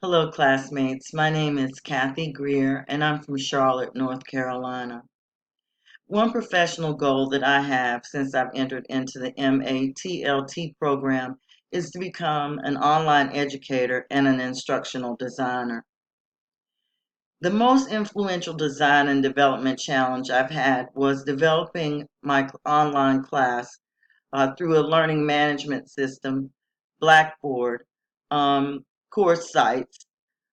Hello, classmates. My name is Kathy Greer, and I'm from Charlotte, North Carolina. One professional goal that I have since I've entered into the MATLT program is to become an online educator and an instructional designer. The most influential design and development challenge I've had was developing my online class through a learning management system, Blackboard, course sites,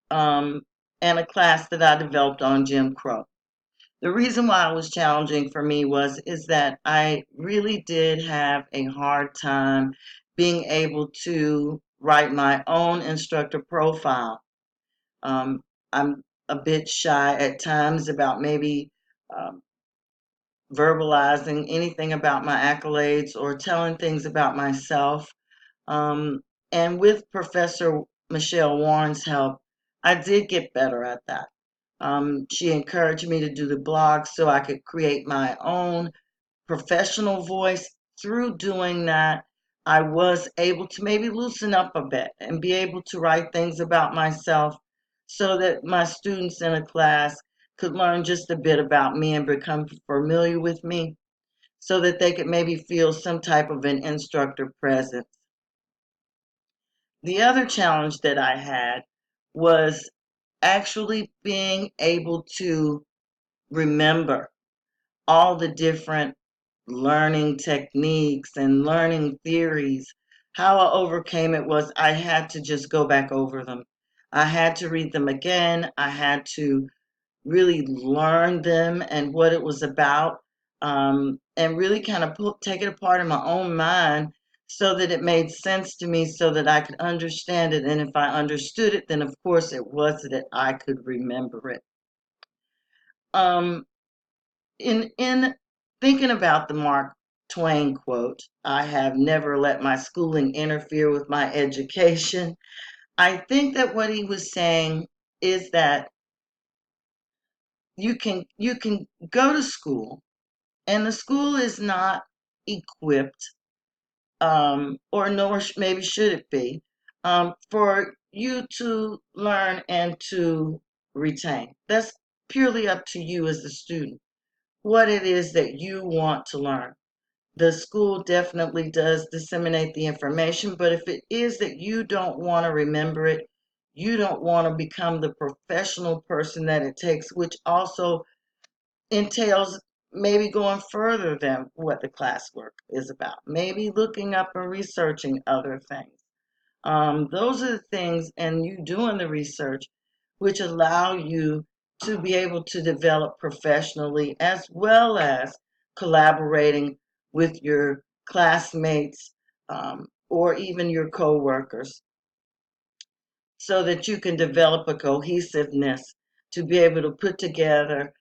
um, and a class that I developed on Jim Crow. The reason why it was challenging for me is that I really did have a hard time being able to write my own instructor profile. I'm a bit shy at times about maybe um, verbalizing anything about my accolades or telling things about myself. Um, and with Professor Michelle Warren's help, I did get better at that. She encouraged me to do the blog so I could create my own professional voice. Through doing that, I was able to maybe loosen up a bit and be able to write things about myself so that my students in a class could learn just a bit about me and become familiar with me so that they could maybe feel some type of an instructor presence. The other challenge that I had was actually being able to remember all the different learning techniques and learning theories. How I overcame it was I had to just go back over them. I had to read them again. I had to really learn them and what it was about, and really kind of take it apart in my own mind so that it made sense to me so that I could understand it. And if I understood it, then of course it was that I could remember it. Um, in thinking about the Mark Twain quote, I have never let my schooling interfere with my education. I think that what he was saying is that you can go to school and the school is not equipped, or nor maybe should it be, for you to learn and to retain. That's purely up to you as the student, what it is that you want to learn. The school definitely does disseminate the information, but if it is that you don't want to remember it, you don't want to become the professional person that it takes, which also entails maybe going further than what the classwork is about, maybe looking up and researching other things. Those are the things, and you doing the research, which allow you to be able to develop professionally as well as collaborating with your classmates, or even your coworkers, so that you can develop a cohesiveness to be able to put together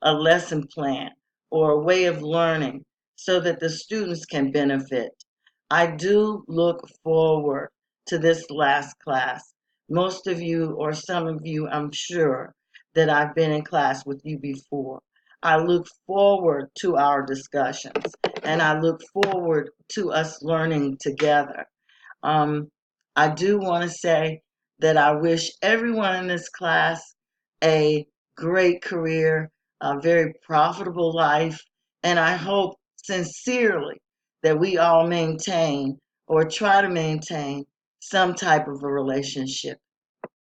a lesson plan or a way of learning so that the students can benefit. I do look forward to this last class. Most of you, or some of you, I'm sure, that I've been in class with you before. I look forward to our discussions and I look forward to us learning together. Um, I do want to say that I wish everyone in this class a great career, a very profitable life, and I hope sincerely that we all maintain or try to maintain some type of a relationship.